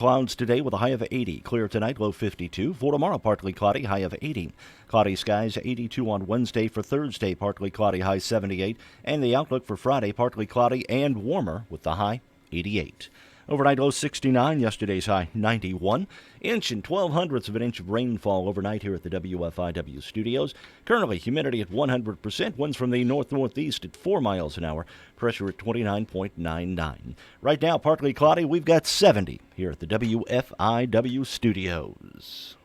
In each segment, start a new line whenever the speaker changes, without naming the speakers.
Clouds today with a high of 80. Clear tonight, low 52. For tomorrow, partly cloudy, high of 80. Cloudy skies, 82 on Wednesday. For Thursday, partly cloudy, high 78. And the outlook for Friday, partly cloudy and warmer with the high 88. Overnight low 69, yesterday's high 91. Inch and 12 hundredths of an inch of rainfall overnight here at the WFIW studios. Currently, humidity at 100%. Winds from the north-northeast at 4 miles an hour. Pressure at 29.99. Right now, partly cloudy. We've got 70 here at the WFIW studios.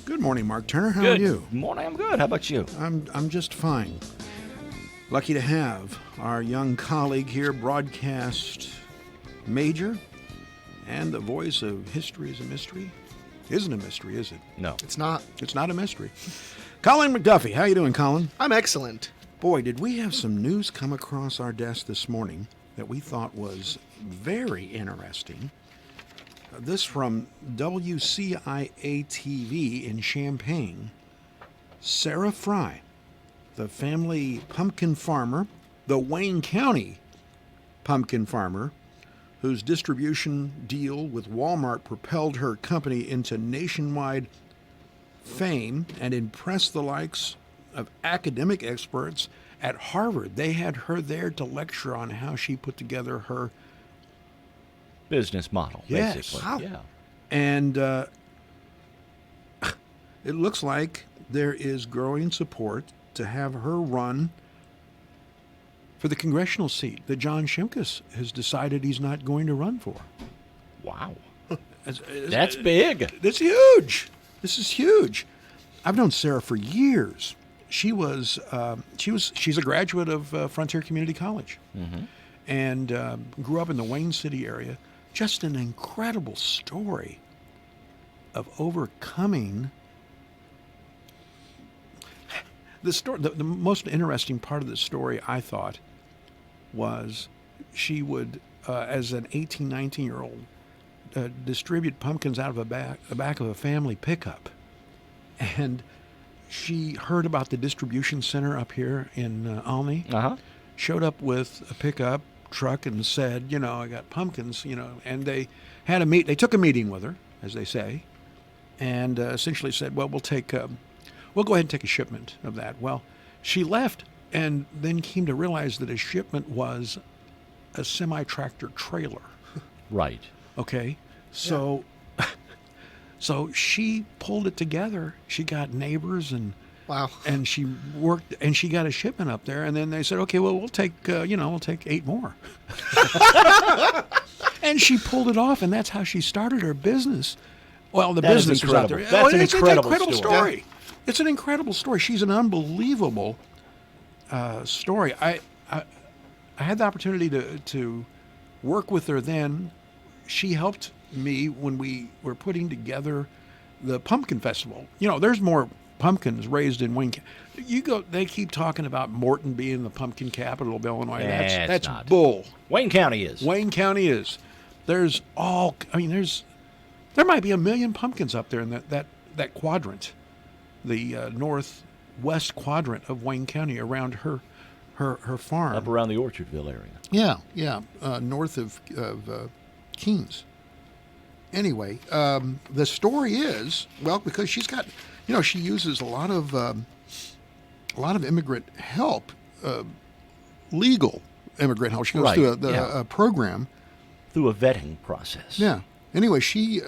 Good morning, Mark Turner. How are you?
Good morning. I'm good. How about you?
I'm just fine. Lucky to have our young colleague here, broadcast major, and the voice of History is a Mystery. Isn't a mystery, is it?
No.
It's not.
It's not a mystery. Colin McDuffie. How you doing, Colin?
I'm excellent.
Boy, did we have some news come across our desk this morning that we thought was very interesting. This from WCIA-TV in Champaign. Sarah Fry, the family pumpkin farmer, the Wayne County pumpkin farmer, whose distribution deal with Walmart propelled her company into nationwide fame and impressed the likes of academic experts at Harvard. They had her there to lecture on how she put together her
Business model,
Yes.
basically.
Wow.
Yeah.
And it looks like there is growing support to have her run for the congressional seat that John Shimkus has decided he's not going to run for.
Wow.
That's
big.
That's huge. This is huge. I've known Sarah for years. She's a graduate of Frontier Community College, and grew up in the Wayne City area. Just an incredible story of overcoming. The most interesting part of the story, I thought, was she would, as an 18, 19-year-old, distribute pumpkins out of the back of a family pickup. And she heard about the distribution center up here in Alney, showed up with a pickup truck and said, I got pumpkins, and they took a meeting with her, as they say, and essentially said, well, we'll go ahead and take a shipment of that. Well, she left and then came to realize that a shipment was a semi-tractor trailer.
Right.
Okay, so so she pulled it together. She got neighbors and
Wow.
and she worked and she got a shipment up there. And then they said, okay, well, we'll take 8 more. And she pulled it off, and that's how she started her business. Well, the
That is
business was out there.
incredible. That's an
It's
incredible
story.
story.
It's an incredible story. She's an unbelievable story. I had the opportunity to work with her then. She helped me when we were putting together the Pumpkin Festival. There's more pumpkins raised in Wayne County. They keep talking about Morton being the pumpkin capital of Illinois. That's
not.
bull.
Wayne County is.
Wayne County is. There might be 1 million pumpkins up there in that quadrant, the northwest quadrant of Wayne County around her farm.
Up around the Orchardville area.
Yeah, north of Keens. Anyway, the story is, well, because she's got, she uses a lot of immigrant help, legal immigrant help. She goes through a program.
Through a vetting process.
Yeah. Anyway, she's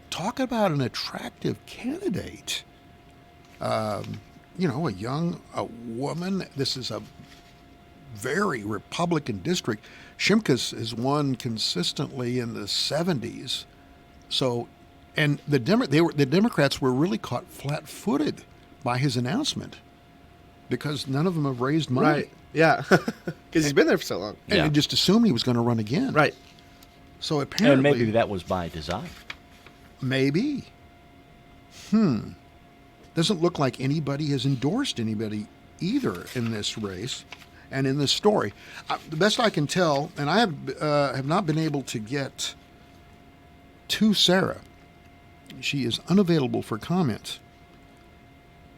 talk about an attractive candidate. A woman. This is a very Republican district. Shimkus has won consistently in the 70s. So, and the Democrats were really caught flat-footed by his announcement because none of them have raised money.
Right. Yeah. Because he's been there for so long.
And they just assumed he was going to run again.
Right.
So apparently,
And maybe that was by design.
Maybe. Doesn't look like anybody has endorsed anybody either in this race and in this story. The best I can tell, and I have not been able to get to Sarah. She is unavailable for comment.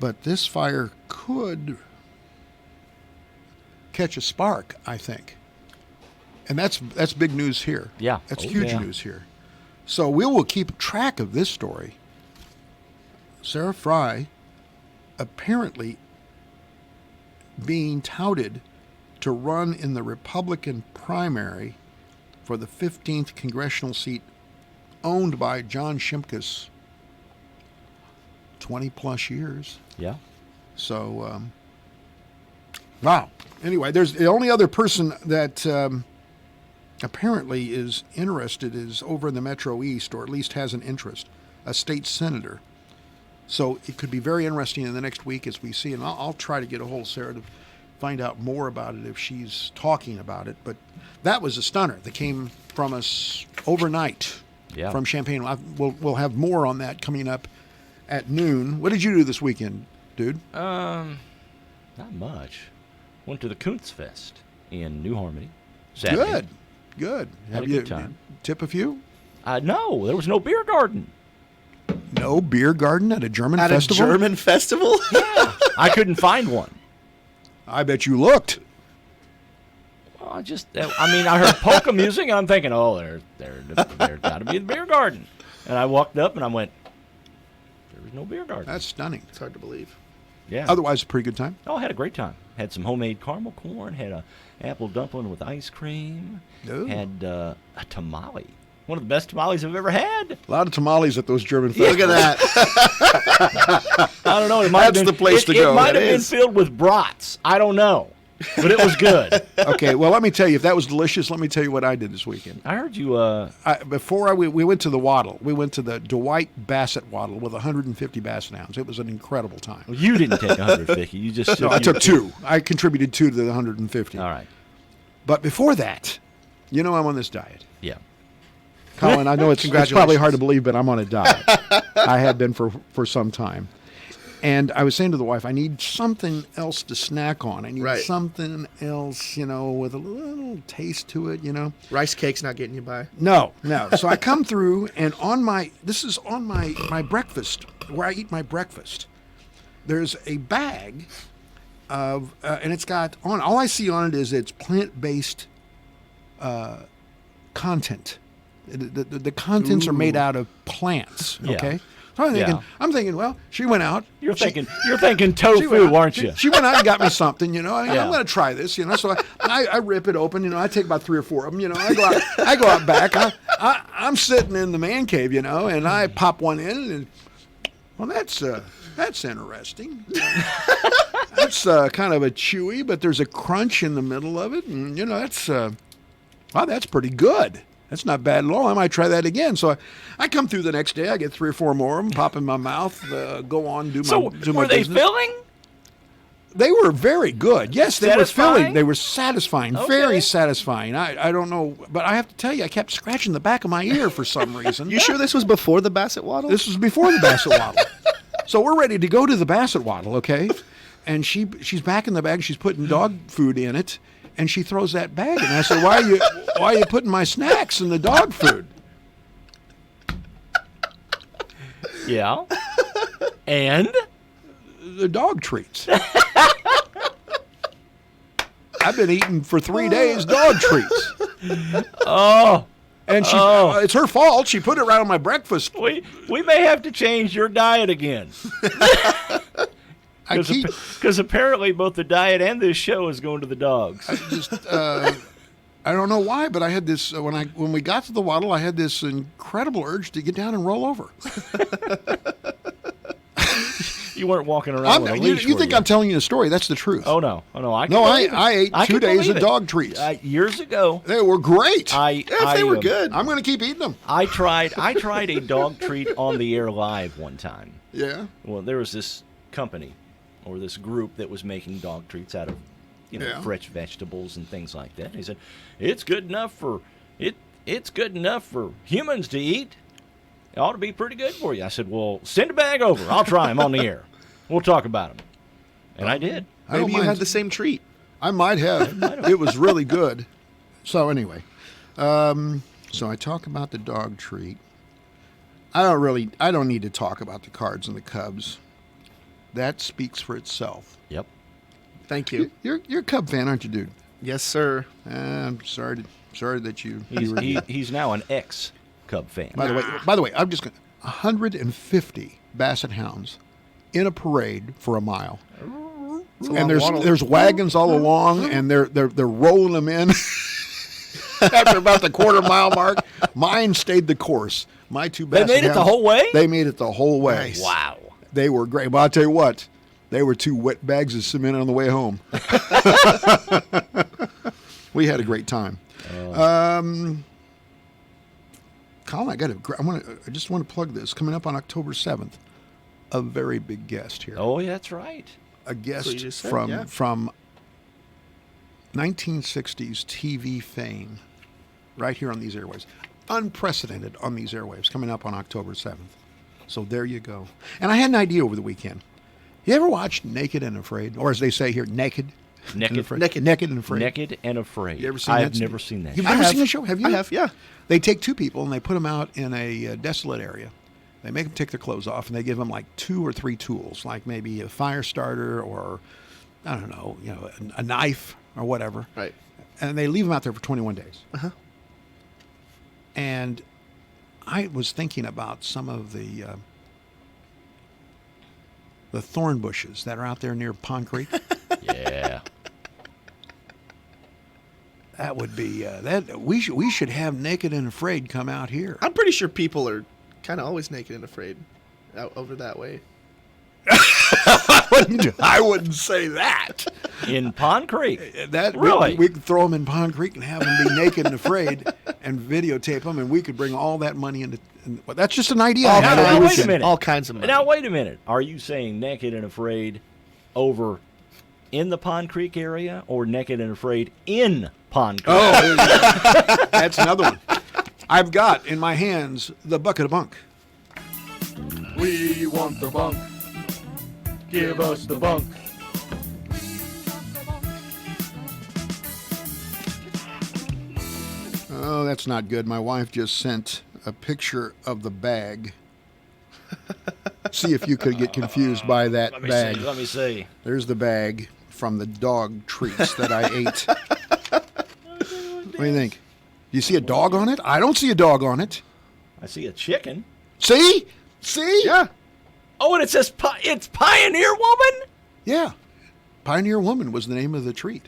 But this fire could catch a spark, I think. And that's big news here.
Yeah.
That's
Oh,
huge
yeah.
news here. So we will keep track of this story. Sarah Fry apparently being touted to run in the Republican primary for the 15th congressional seat owned by John Shimkus, 20 plus years.
Yeah.
So, wow. Anyway, there's the only other person that apparently is interested is over in the Metro East, or at least has an interest, a state senator. So it could be very interesting in the next week as we see, and I'll try to get a hold of Sarah to find out more about it if she's talking about it. But that was a stunner that came from us overnight from Champaign. We'll have more on that coming up at noon. What did you do this weekend, dude?
Not much. Went to the Kuntz Fest in New Harmony. Saturday.
Good.
Had
Have
a
you
good time.
tip a few?
No, there was no beer garden.
No beer garden at a German
At
festival?
a German festival?
I couldn't find one.
I bet you looked.
Well, I heard polka music, and I'm thinking, oh, there got to be the beer garden. And I walked up, and I went, there was no beer garden.
That's stunning.
It's hard to believe.
Yeah.
Otherwise, a pretty good time.
Oh, I had a great time. Had some homemade caramel corn. Had a apple dumpling with ice cream.
Ooh.
Had a tamale. One of the best tamales I've ever had.
A lot of tamales at those German
Look
festivals.
at that.
I don't know. It might have
That's
been,
the place to go.
It might
It
have been
is.
filled with brats. I don't know. But it was good.
Okay, well, let me tell you, if that was delicious, let me tell you what I did this weekend.
I heard you,
We went to the Waddle. We went to the Dwight Bassett Waddle with 150 Basset Hounds. It was an incredible time.
you didn't take 150. You just
No, I took two. I contributed two to the 150.
All right.
But before that, you know I'm on this diet.
Yeah.
Colin, I know it's probably hard to believe, but I'm on a diet. I have been for some time. And I was saying to the wife, I need something else to snack on. I need
Right.
something else, with a little taste to it,
Rice cake's not getting you by.
No. So I come through, and this is on my breakfast, where I eat my breakfast. There's a bag of, and it's got all I see on it is it's plant-based content. The contents are made out of plants,
Yeah.
okay? So I'm thinking, well, she went out.
You're
She-
thinking
she went
tofu,
out-
aren't you?
She went out and got me something, I'm
Yeah.
going to try this, So I rip it open, I take about 3 or 4 of them, I go out back. I'm sitting in the man cave, and I pop one in, and well, that's interesting. That's kind of a chewy, but there's a crunch in the middle of it, and that's that's pretty good. That's not bad at all. I might try that again. So I come through the next day. I get 3 or 4 more of them, pop in my mouth, go on, do my
Were they
business.
filling?
They were very good. Yes, they were
Satisfying?
filling. They were satisfying,
Okay.
very satisfying. I don't know, but I have to tell you, I kept scratching the back of my ear for some reason.
You sure this was before the Bassett Waddle?
This was before the Bassett Waddle. So we're ready to go to the Bassett Waddle, okay? And she's back in the bag. She's putting dog food in it, and she throws that bag. And I said, why are you putting my snacks in the dog food?
Yeah. And?
The dog treats. I've been eating for 3 days dog treats.
Oh.
And it's her fault. She put it right on my breakfast.
We may have to change your diet again. Because apparently both the diet and this show is going to the dogs.
I don't know why, but I had this when we got to the Waddle, I had this incredible urge to get down and roll over.
You weren't walking around with a leash,
you
were
think
you?
I'm telling you a story? That's the truth.
Oh no! I can
No,
believe it.
I ate
I
2
can
days
believe
of
it.
dog treats.
Years ago,
They were great.
if they were good.
I'm going to keep eating them.
I tried a dog treat on the air live one time.
Yeah.
Well, there was this company or this group that was making dog treats out of
Yeah.
fresh vegetables and things like that. And he said, "It's good enough for It's good enough for humans to eat. It ought to be pretty good for you." I said, "Well, send a bag over. I'll try them on the air. We'll talk about them." And I did.
I don't
Maybe you
mind.
had the same treat.
I might have. It was really good. So anyway, so I talk about the dog treat. I don't need to talk about the Cards and the Cubs. That speaks for itself.
Yep.
Thank you.
You're a Cub fan, aren't you, dude?
Yes, sir.
I'm sorry that you.
He's now an ex-Cub fan.
By the way, I'm just going 150 Basset Hounds in a parade for a mile. And there's wagons all along, and they're rolling them in. After about the quarter-mile mark, mine stayed the course. My two Basset
They made it the
Hounds,
whole way?
They made it the whole way.
Nice.
Wow.
They were great. But I'll tell you what, they were 2 wet bags of cement on the way home. We had a great time. Colin, I just want to plug this. Coming up on October 7th, a very big guest here.
Oh, yeah, that's right.
A guest
what you just said,
from
yeah.
1960s TV fame, right here on these airwaves. Unprecedented on these airwaves, coming up on October 7th. So there you go. And I had an idea over the weekend. You ever watched Naked and Afraid? Or as they say here, Naked and Afraid? Naked and Afraid.
Naked and Afraid.
You ever seen
I've
that?
never seen that.
You've
I
never
have.
seen the show? Have you?
I have, yeah.
They take 2 people and they put them out in a desolate area. They make them take their clothes off and they give them like 2 or 3 tools, like maybe a fire starter or, I don't know, a knife or whatever.
Right.
And they leave them out there for 21 days.
Uh-huh.
And I was thinking about some of the thorn bushes that are out there near Pond Creek.
Yeah.
That would be we should have Naked and Afraid come out here.
I'm pretty sure people are kind of always naked and afraid out over that way.
I wouldn't say that.
In Pond Creek.
That
Really?
we could throw them in Pond Creek and have them be naked and afraid, and videotape them, and we could bring all that money into. Well, that's just an idea. I had
now,
over the
wait a
weekend.
minute.
All kinds of money.
Now, wait a minute. Are you saying Naked and Afraid over in the Pond Creek area or Naked and Afraid in Pond Creek?
Oh, there you go. That's another one. I've got in my hands the bucket of bunk.
We want the bunk. Give us the bunk.
Oh, that's not good. My wife just sent a picture of the bag. See if you could get confused by that
Let me
bag.
see. Let me see.
There's the bag from the dog treats that I ate. What do you think? Do you see a dog on it? I don't see a dog on it.
I see a chicken.
See? See?
Yeah.
Oh, and it says it's Pioneer Woman?
Yeah. Pioneer Woman was the name of the treat.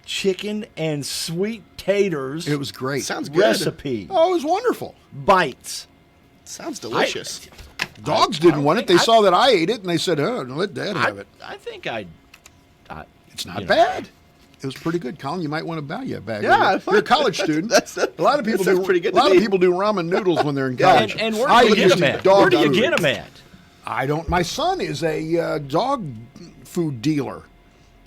Chicken and sweet taters.
It was great.
Sounds good.
recipe.
Oh, it was wonderful.
Bites.
Sounds delicious.
Dogs didn't want it. They saw that I ate it, and they said, "Oh, let Dad have it."
I think I
It's not
you know.
bad. It was pretty good, Colin. You might want to buy you a bag.
Yeah,
You're a college student. A lot of people
sounds
do.
pretty good
A lot
to
of
me.
people do ramen noodles when they're in college.
And where
I
do you get
used
them
to
at?
dog
Where do you
food.
get them at?
I don't. My son is a dog food dealer.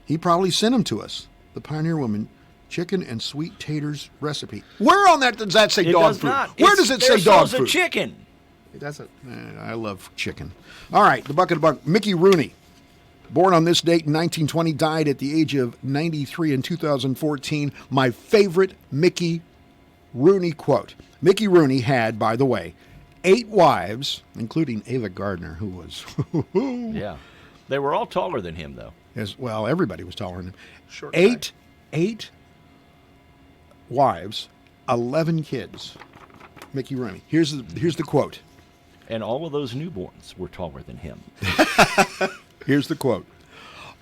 He probably sent them to us. The Pioneer Woman chicken and sweet taters recipe. Where on that does that say
It
dog
does
food?
not.
Where
It's-
does it
there
say dog
sells a
food?
chicken.
It doesn't.
I love chicken. All right, the bucket of bunk. Mickey Rooney, born on this date in 1920, died at the age of 93 in 2014. My favorite Mickey Rooney quote. Mickey Rooney had, by the way, 8 wives, including Ava Gardner, who was,
Yeah. They were all taller than him, though.
as well, everybody was taller than him.
Short
Eight wives, 11 kids. Mickey Rooney. Here's the quote.
And all of those newborns were taller than him.
Here's the quote.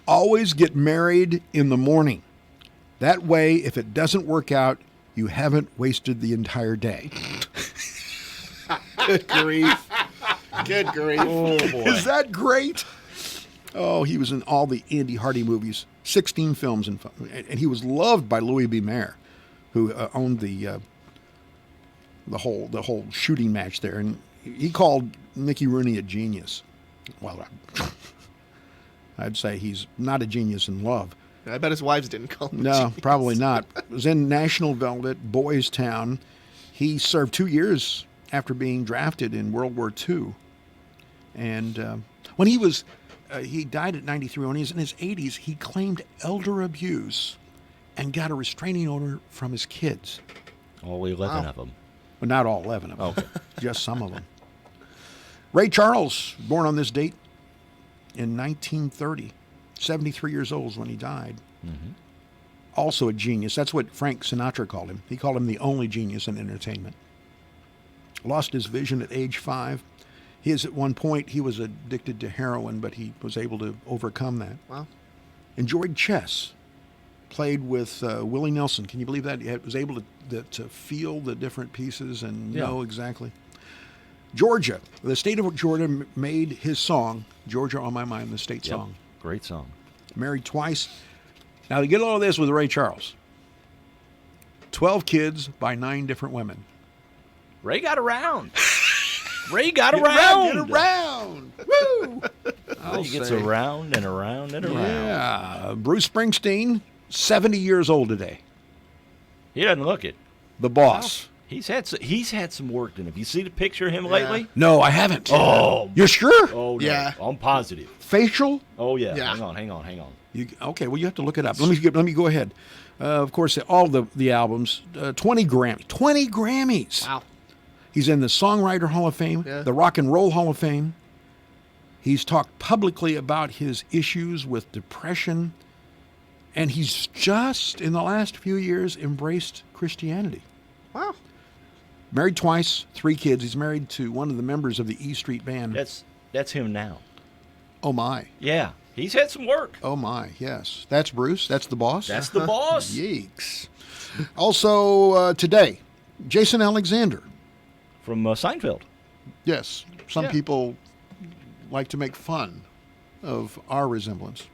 Always get married in the morning. That way, if it doesn't work out, you haven't wasted the entire day.
Good grief. Good grief.
Oh, boy.
Is that great? Oh, he was in all the Andy Hardy movies, 16 films, and he was loved by Louis B. Mayer, who owned the whole shooting match there, and he called Mickey Rooney a genius. Well, I'd say he's not a genius in love.
I bet his wives didn't call him.
No,
genius.
probably not. It was in National Velvet, Boys Town. He served 2 years after being drafted in World War II. And when he died at 93. When he was in his 80s, he claimed elder abuse and got a restraining order from his kids.
All 11 of them.
Well, not all 11 of them.
Okay.
Just some of them. Ray Charles, born on this date, in 1930. 73 years old is when he died. Also a genius. That's what Frank Sinatra called him. He called him the only genius in entertainment. Lost his vision at age 5. At one point, he was addicted to heroin, but he was able to overcome that.
Wow.
Enjoyed chess. Played with Willie Nelson. Can you believe that? He was able to feel the different pieces and know exactly. Georgia. The state of Georgia made his song, Georgia on My Mind, the state song.
Great song.
Married twice. Now, to get all of this with Ray Charles. 12 kids by 9 different women.
Ray got around. Ray got around.
Get around. Woo!
He gets around and around and around.
Yeah. Bruce Springsteen, 70 years old today.
He doesn't look it.
The boss.
He's had some work done. Have you seen a picture of him lately?
No, I haven't.
Oh.
You're sure?
Oh, no.
Yeah.
I'm positive.
Facial?
Oh, yeah.
Yeah.
Hang on.
Okay, well, you have to look it up. Let me go ahead. Of course, all the albums, 20 Grammys. 20 Grammys.
Wow.
He's in the Songwriter Hall of Fame, the Rock and Roll Hall of Fame. He's talked publicly about his issues with depression, and he's just, in the last few years, embraced Christianity.
Wow.
Married twice, 3 kids. He's married to one of the members of the E Street Band.
That's him now.
Oh, my.
Yeah. He's had some work.
Oh, my, yes. That's Bruce. That's the boss.
That's the boss.
Yeeks. Also, today, Jason Alexander.
From Seinfeld.
Yes, some
Yeah.
people like to make fun of our resemblance.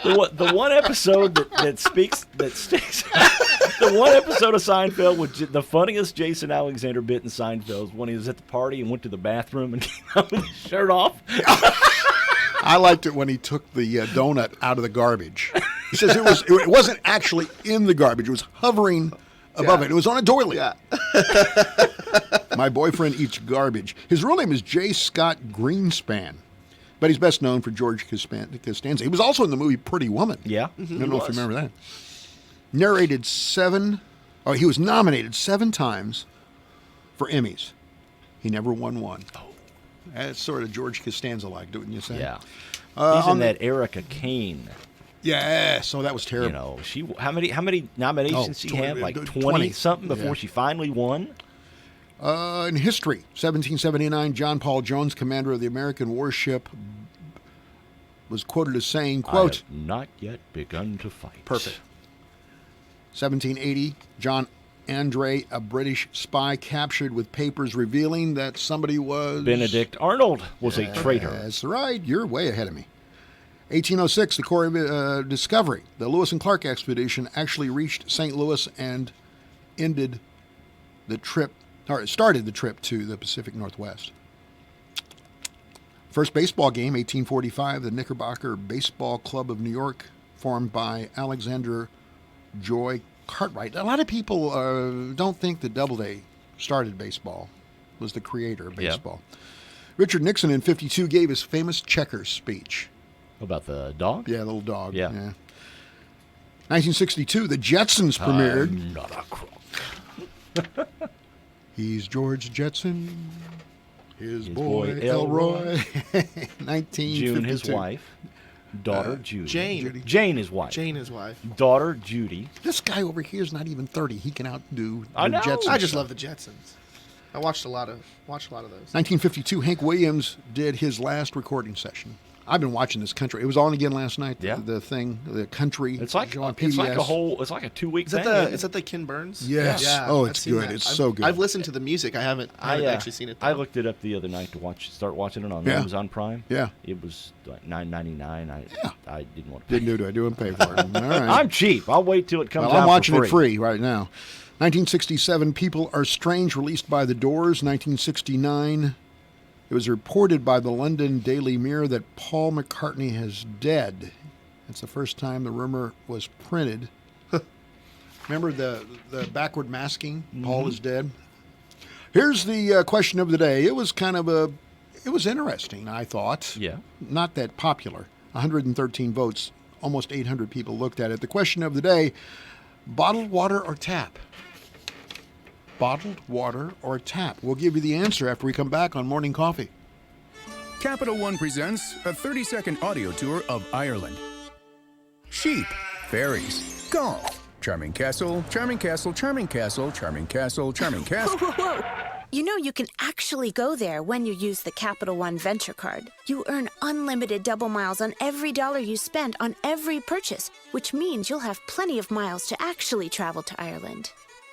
The one episode that sticks. The one episode of Seinfeld with the funniest Jason Alexander bit in Seinfeld is when he was at the party and went to the bathroom and came out with his shirt off.
I liked it when he took the donut out of the garbage. He says it wasn't actually in the garbage; it was hovering above it. It was on a doily.
Yeah.
My boyfriend eats garbage. His real name is J. Scott Greenspan, but he's best known for George Costanza. He was also in the movie Pretty Woman.
Yeah.
I don't know if you remember that. He was nominated 7 times for Emmys. He never won one. Oh. That's sort of George Costanza-like, wouldn't you say?
Yeah. He's in that Erica Kane.
Yeah, so that was terrible.
You know, how many nominations she had? Like 20 something before she finally won.
In history, 1779, John Paul Jones, commander of the American warship, was quoted as saying, quote,
I have not yet begun to fight.
Perfect. 1780, John Andre, a British spy captured with papers revealing that somebody was...
Benedict Arnold was a traitor.
That's right. You're way ahead of me. 1806, the Corps Discovery, the Lewis and Clark expedition, actually reached St. Louis and started the trip to the Pacific Northwest. First baseball game, 1845, the Knickerbocker Baseball Club of New York, formed by Alexander Joy Cartwright. A lot of people don't think that Doubleday started baseball, was the creator of baseball. Yep. Richard Nixon in 52 gave his famous checkers speech.
About the dog?
Yeah, the little dog.
Yeah.
1962, the Jetsons premiered.
I'm not a crook.
He's George Jetson. His boy
Elroy.
1952.
June, his wife. Daughter, Judy.
Jane.
Jane, his wife.
Jane, his wife.
Daughter, Judy.
This guy over here is not even 30. He can outdo
I know.
the Jetsons.
I just love the Jetsons. I watched a lot of those.
1952, Hank Williams did his last recording session. I've been watching this country. It was on again last night.
Yeah.
The country.
It's like
on
it's like
PBS.
it's like a 2-week thing.
Is that the Ken Burns?
Yes.
Yeah.
Oh,
I've
it's
seen
good.
that.
It's so good.
I've listened to the music. I haven't actually seen it, though.
I looked it up the other night to start watching it on Amazon Prime.
Yeah.
It was like $9.99. I didn't want to
Didn't do it. I didn't pay for it. All right.
I'm cheap. I'll wait till it comes out.
I'm watching
for
it free right now. 1967, People Are Strange, released by The Doors. 1969, it was reported by the London Daily Mirror that Paul McCartney is dead. It's the first time the rumor was printed. Remember the backward masking? Mm-hmm. Paul is dead. Here's the question of the day. It was interesting, I thought.
Yeah.
Not that popular. 113 votes. Almost 800 people looked at it. The question of the day, bottled water or tap? bottled water or tap? We'll give you the answer after we come back on Morning Coffee.
Capital One presents a 30-second audio tour of Ireland. Sheep, fairies, golf, charming castle, charming castle, charming castle, charming castle, charming castle.
Whoa, whoa, whoa. You know you can actually go there when you use the Capital One Venture Card. You earn unlimited double miles on every dollar you spend on every purchase, which means you'll have plenty of miles to actually travel to Ireland.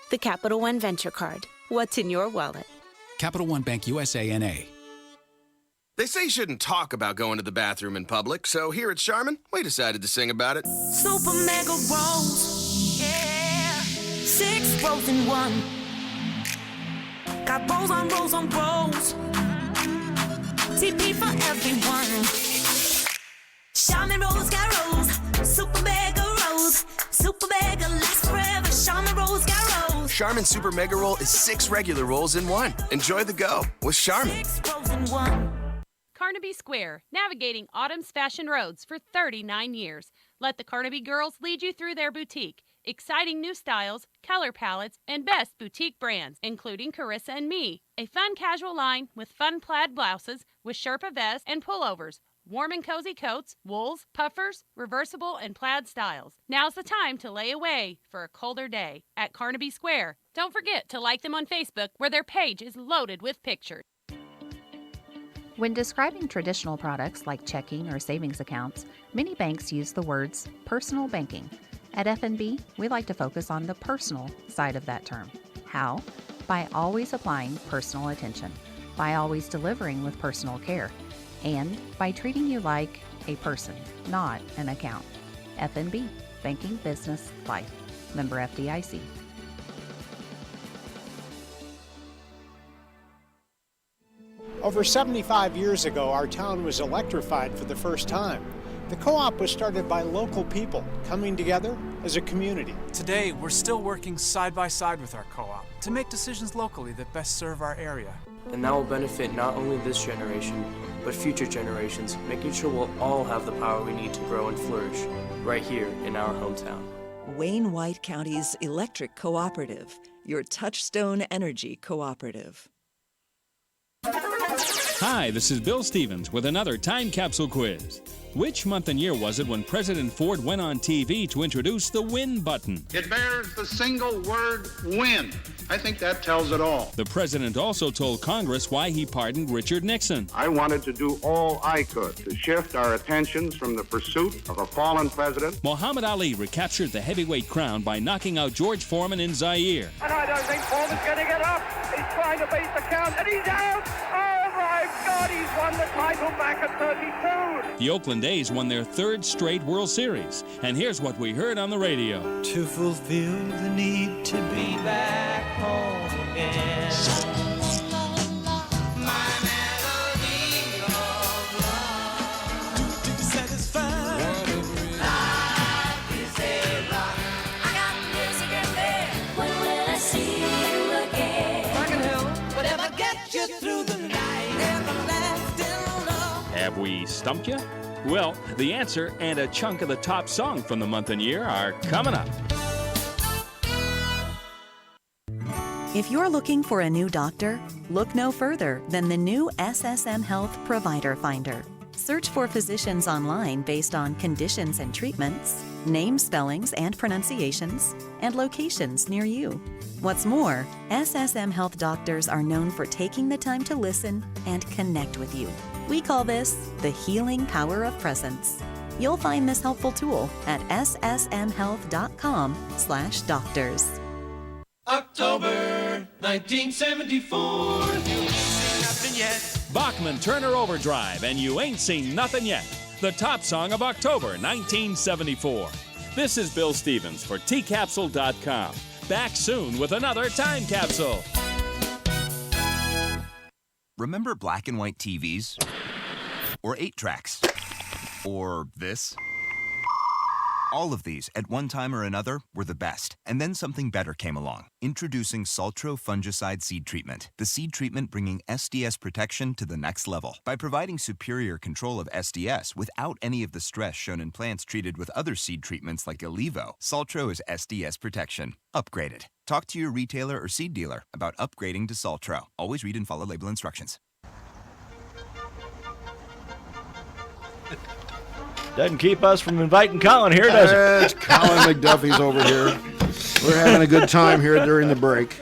The Capital One Venture Card. What's in your wallet?
Capital One Bank USA, N.A.
They say you shouldn't talk about going to the bathroom in public, so here at Charmin, we decided to sing about it.
Super mega rolls, yeah. 6 rolls in one. Got rolls on rolls on rolls. TP for everyone. Charmin rolls got rolls. Super mega rolls. Super mega lasts forever. Charmin rolls got rolls.
Charmin Super Mega Roll is 6 regular rolls in one. Enjoy the go with Charmin.
6 rolls in one.
Carnaby Square, navigating autumn's fashion roads for 39 years. Let the Carnaby girls lead you through their boutique. Exciting new styles, color palettes, and best boutique brands, including Carissa and Me. A fun casual line with fun plaid blouses with Sherpa vests and pullovers. Warm and cozy coats, wools, puffers, reversible, and plaid styles. Now's the time to lay away for a colder day at Carnaby Square. Don't forget to like them on Facebook, where their page is loaded with pictures.
When describing traditional products like checking or savings accounts, many banks use the words personal banking. At F&B, we like to focus on the personal side of that term. How? By always applying personal attention, by always delivering with personal care, and by treating you like a person, not an account. F&B, Banking, Business, Life. Member FDIC.
Over 75 years ago, our town was electrified for the first time. The co-op was started by local people coming together as a community.
Today, we're still working side by side with our co-op to make decisions locally that best serve our area.
And that will benefit not only this generation, but future generations, making sure we'll all have the power we need to grow and flourish right here in our hometown.
Wayne White County's Electric Cooperative, your Touchstone Energy Cooperative.
Hi, this is Bill Stevens with another time capsule quiz. Which month and year was it when President Ford went on TV to introduce the win button?
It bears the single word win. I think that tells it all.
The president also told Congress why he pardoned Richard Nixon.
I wanted to do all I could to shift our attentions from the pursuit of a fallen president.
Muhammad Ali recaptured the heavyweight crown by knocking out George Foreman in Zaire.
And I don't think Foreman's going to get up. He's trying to beat the count, and he's out. Oh my God, he's won the title back at 32.
The Oakland A's won their 3rd straight World Series. And here's what we heard on the radio.
To fulfill the need to be back home again. My melody of love to be satisfied. Life is a rock.
I got music in there when I see you again.
I can help whatever gets you through the night. Everlasting love.
Have we stumped you? Well, the answer and a chunk of the top song from the month and year are coming up.
If you're looking for a new doctor, look no further than the new SSM Health Provider Finder. Search for physicians online based on conditions and treatments, name spellings and pronunciations, and locations near you. What's more, SSM Health doctors are known for taking the time to listen and connect with you. We call this the healing power of presence. You'll find this helpful tool at ssmhealth.com/doctors.
October 1974. You ain't seen nothing yet.
Bachman Turner Overdrive and You Ain't Seen Nothing Yet. The top song of October 1974. This is Bill Stevens for tcapsule.com. Back soon with another time capsule.
Remember black and white TVs? Or 8-tracks? Or this? All of these, at one time or another, were the best. And then something better came along. Introducing Saltro Fungicide Seed Treatment. The seed treatment bringing SDS protection to the next level. By providing superior control of SDS without any of the stress shown in plants treated with other seed treatments like Alivo, Saltro is SDS protection. Upgraded. Talk to your retailer or seed dealer about upgrading to Saltro. Always read and follow label instructions.
Doesn't keep us from inviting Colin here, does it?
It's Colin McDuffie's over here. We're having a good time here during the break.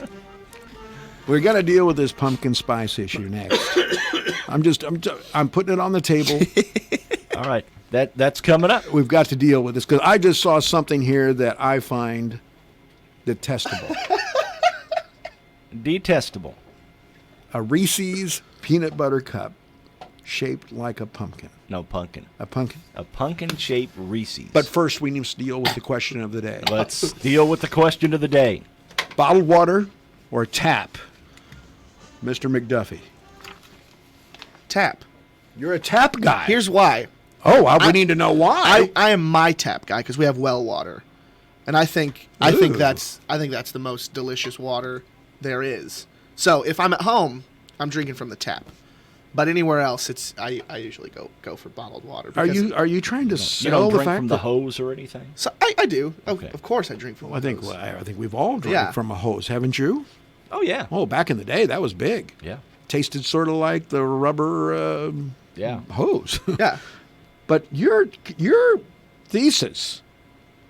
We're going to deal with this pumpkin spice issue next. I'm putting it on the table.
All right, that's coming up.
We've got to deal with this because I just saw something here that I find detestable.
Detestable.
A Reese's peanut butter cup shaped like a pumpkin.
No, pumpkin.
A pumpkin?
A pumpkin-shaped Reese's.
But first, we need to deal with the question of the day.
Let's deal with the question of the day.
Bottled water or tap? Mr. McDuffie.
Tap.
You're a tap guy.
Here's why.
Oh, we need to know why.
I am my tap guy because we have well water, and I think that's the most delicious water there is. So if I'm at home, I'm drinking from the tap. But anywhere else, I usually go for bottled water.
Are you trying to
you
sell
don't
the
drink
fact
from the hose or anything?
So I do.
Okay.
Of course, I drink from.
I think we've all drank
Yeah.
from a hose, haven't you?
Oh yeah.
Oh, back in the day, that was big.
Yeah.
Tasted sort of like the rubber hose.
Yeah.
But your thesis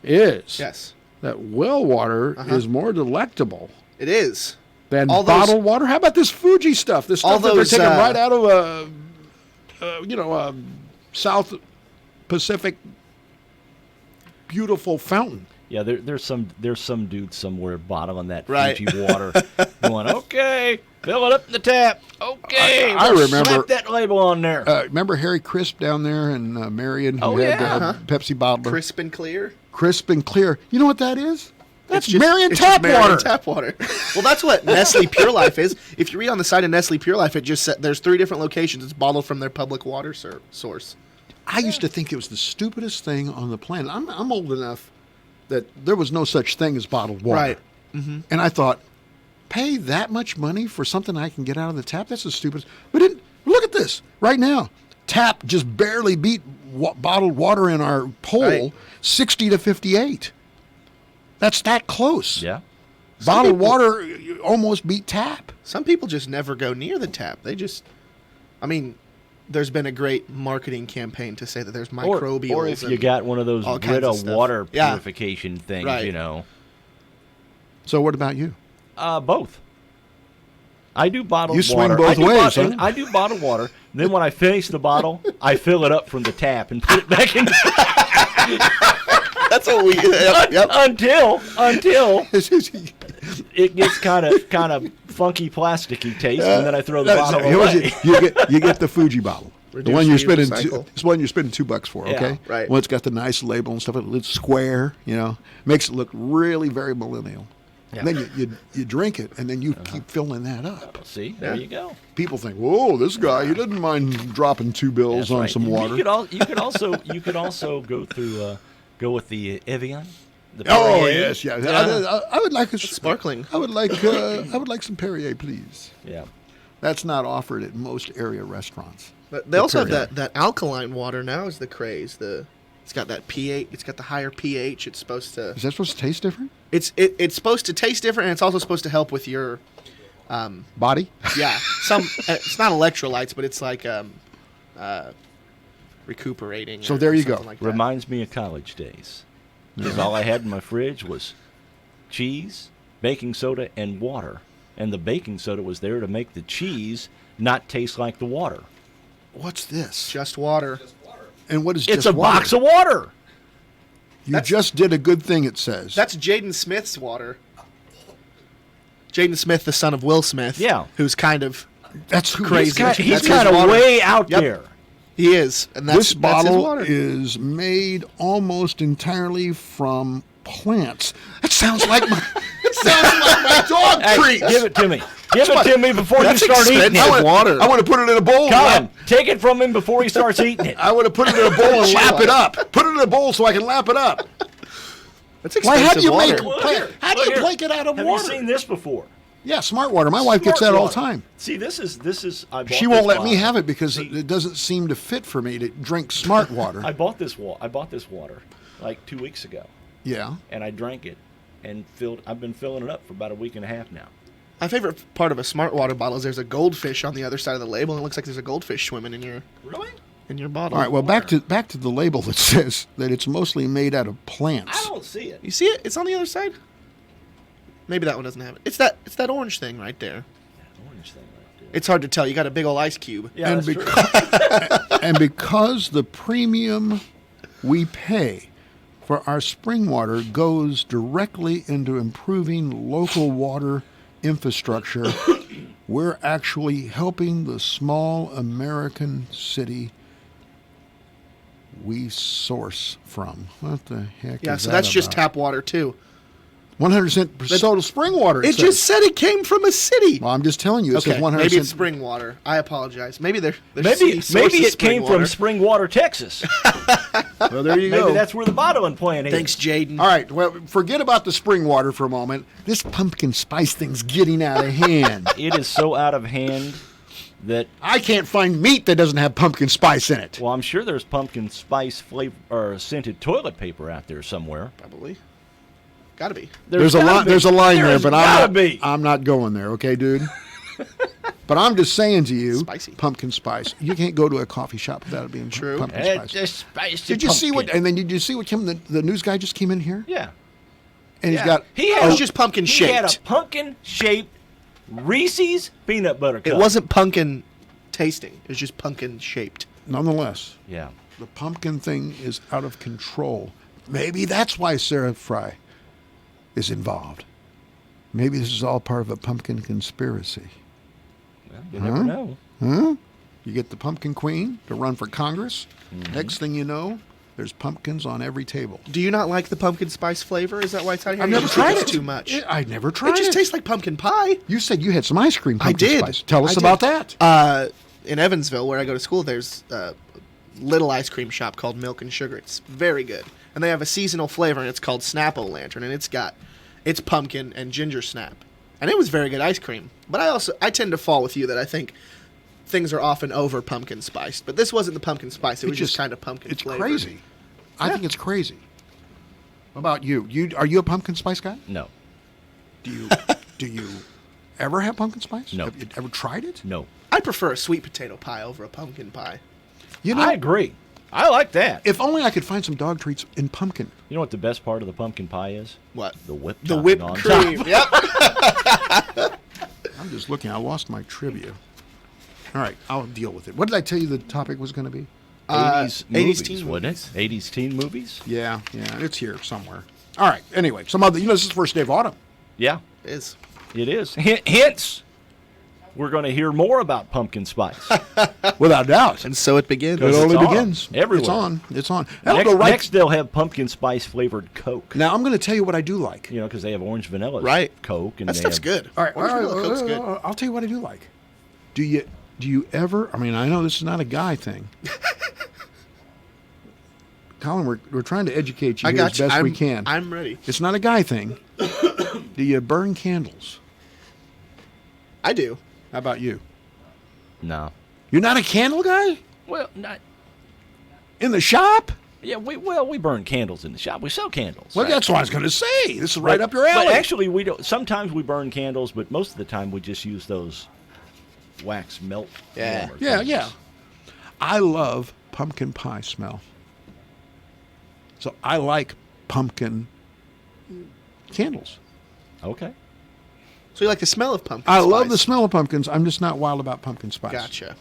is
yes
that well water is more delectable.
It is.
Than
All
bottled water? How about this Fuji stuff? This stuff that they're taking right out of a South Pacific beautiful fountain.
Yeah, there's some dude somewhere bottling that
Right.
Fiji water, going, okay, fill it up in the tap. Okay,
I
we'll
remember
slap that label on there.
Remember Harry Crisp down there in Marion who
Oh,
had
yeah.
Pepsi bottler?
Crisp and clear.
Crisp and clear. You know what that is? That's
It's just-
Marion
it's
tap
just Marion
water.
Tap water. Well, that's what Nestle Pure Life is. If you read on the side of Nestle Pure Life, it just said there's 3 different locations. It's bottled from their public water source.
I used to think it was the stupidest thing on the planet. I'm old enough that there was no such thing as bottled water.
Right. Mm-hmm.
And I thought, pay that much money for something I can get out of the tap? That's the stupidest. But look at this right now. Tap just barely beat bottled water in our poll,
Right.
60 to 58. That's that close.
Yeah.
Bottled water almost beat tap.
Some people just never go near the tap. There's been a great marketing campaign to say that there's microbials.
Or if you
and
got one of those
all kinds
Brita
of stuff.
water
Yeah.
purification things,
Right.
you know.
So what about you?
Both. I do bottled
You
water.
swing both ways, huh?
I do bottled water. Then when I finish the bottle, I fill it up from the tap and put it back in.
That's what we. Yep.
Until it gets kind of funky, plasticky taste, and then I throw the bottle away.
You get the Fuji bottle. The one you're spending $2 for,
Yeah,
okay?
right.
Well, it's got the nice label and stuff. It's square, makes it look really very millennial.
Yeah.
And then you drink it, and then you keep filling that up.
See, there you go.
People think, whoa, this guy, he doesn't mind dropping $2
That's
on
right.
some water.
You could also go with the Evian. The
Oh
Perrier.
yes, yeah. I would like
sparkling.
I would like some Perrier, please.
Yeah.
That's not offered at most area restaurants.
But they also
Perrier.
have that alkaline water now is the craze. It's got that pH. It's got the higher pH. It's supposed to.
Is that supposed to taste different?
It's supposed to taste different, and it's also supposed to help with your
body.
Yeah, it's not electrolytes, but it's like recuperating.
So
or
there you
something
go.
Like that.
Reminds me of college days. Because all I had in my fridge was cheese, baking soda, and water. And the baking soda was there to make the cheese not taste like the water.
What's this?
Just water.
And what is
It's
just
a
water?
box of water.
You just did a good thing, it says.
That's Jaden Smith's water. Jaden Smith, the son of Will Smith.
Yeah.
Who's kind of
That's
crazy.
He's
That's
kind
his
of
water.
way out
Yep.
there.
He is, and that's
this
his
bottle
water.
is made almost entirely from plants. That sounds like my dog
Hey,
treats.
give it to me. Give it to me before you
That's
start eating
expensive
it.
water.
I want to put it in a bowl.
Colin, take it from him before he starts eating it.
I want to put it in a bowl and lap it up. Put it in a bowl so I can lap it up.
That's
Why? How do you make?
water.
How do you make it out of
Have
water?
you seen this before?
Yeah, Smart Water. My wife gets
Smart
that all
water.
the time.
See, this is. I bought
She won't
this
let me
bottle.
have it because it doesn't seem to fit for me to drink Smart Water.
I bought this water like 2 weeks ago.
Yeah.
And I drank it and I've been filling it up for about a week and a half now.
My favorite part of a Smart Water bottle is there's a goldfish on the other side of the label, and it looks like there's a goldfish swimming in your bottle.
All right. Well, back to the label that says that it's mostly made out of plants.
I don't see it.
You see it? It's on the other side. Maybe that one doesn't have it. It's that orange thing right there.
Orange thing right there.
It's hard to tell. You got a big old ice cube.
Yeah,
and,
that's true.
and because the premium we pay for our spring water goes directly into improving local water infrastructure, we're actually helping the small American city we source from. What the heck
Yeah,
is
so
that
that's just
about?
tap water too.
100% soda spring water.
It
says.
just said it came from a city.
Well, I'm just telling you. It says 100%.
Maybe it's spring water. I apologize. Maybe there's
Maybe it
spring
came
water.
from Springwater, Texas.
Well, there you go.
Maybe that's where the bottling plant is.
Thanks, Jaden.
All right, well, forget about the spring water for a moment. This pumpkin spice thing's getting out of hand.
It is so out of hand that
I can't find meat that doesn't have pumpkin spice in it.
Well, I'm sure there's pumpkin spice flavor or scented toilet paper out there somewhere.
Probably. Gotta be.
There's a line there,
There's
but
gotta be.
I'm not going there, okay, dude? But I'm just saying to you,
Spicy.
pumpkin spice. You can't go to a coffee shop without it being
True.
pumpkin
It's
spice.
just spicy
Did you see what?
pumpkin.
And then did you see what came? The news guy just came in here,
Yeah.
and
Yeah.
he's got.
It was just pumpkin
He had
shaped.
a pumpkin-shaped Reese's peanut butter cup.
It wasn't pumpkin tasting. It was just pumpkin shaped.
Nonetheless,
Yeah.
the pumpkin thing is out of control. Maybe that's why Sarah Fry is involved. Maybe this is all part of a pumpkin conspiracy.
Well, you never know.
Huh? You get the pumpkin queen to run for Congress.
Mm-hmm.
Next thing you know, there's pumpkins on every table.
Do you not like the pumpkin spice flavor? Is that why it's out here?
I've
You
never
just think
tried
it's
it.
too much.
I never tried
It just
it.
tastes like pumpkin pie.
You said you had some ice cream
I
pumpkin
did.
spice. Tell us
I did.
about that.
In Evansville, where I go to school, there's a little ice cream shop called Milk and Sugar. It's very good. And they have a seasonal flavor, and it's called Snap-O-Lantern, and it's pumpkin and ginger snap. And it was very good ice cream. But I tend to fall with you that I think things are often over pumpkin spiced. But this wasn't the pumpkin spice. It was just kind of pumpkin
It's
flavored.
crazy. I think it's crazy. What about you? Are you a pumpkin spice guy?
No.
Do you ever have pumpkin spice?
No.
Have you ever tried it?
No.
I prefer a sweet potato pie over a pumpkin pie.
You know,
I agree. I like that.
if only I could find some dog treats in pumpkin.
You know what the best part of the pumpkin pie is?
What?
The whipped
The
topping
whipped
on
cream.
top.
Yep.
I'm just looking. I lost my trivia. All right, I'll deal with it. What did I tell you the topic was going to be?
80s movies,
teen
wasn't it? 80s teen movies?
Yeah, it's here somewhere. All right. Anyway, some other. This is the first day of autumn.
Yeah,
It is.
it is. Hence, we're going to hear more about pumpkin spice.
Without doubt.
And so it begins.
It only
it's on
begins.
everywhere.
It's on. It's on. That'll
Next,
go right.
next, they'll have pumpkin spice flavored Coke.
Now I'm going to tell you what I do like.
You know, because they have orange vanilla
Right.
Coke, and
That
they
stuff's
have,
good.
All right.
Orange vanilla Coke's good.
I'll tell you what I do like. Do you ever? I mean, I know this is not a guy thing. Colin, we're trying to educate you
I
here
got
as
you.
best we can.
I'm ready.
It's not a guy thing. Do you burn candles?
I do.
How about you?
No.
You're not a candle guy?
Well, not.
In the shop?
Yeah, we burn candles in the shop. We sell candles.
Well, that's what I was going to say. This is right up your alley.
But actually, we don't. Sometimes we burn candles, but most of the time we just use those wax melt.
Yeah.
warmer
Yeah,
things.
yeah. I love pumpkin pie smell. So I like pumpkin candles.
Okay.
So you like the smell of pumpkin
I
spice?
love the smell of pumpkins. I'm just not wild about pumpkin spice.
Gotcha.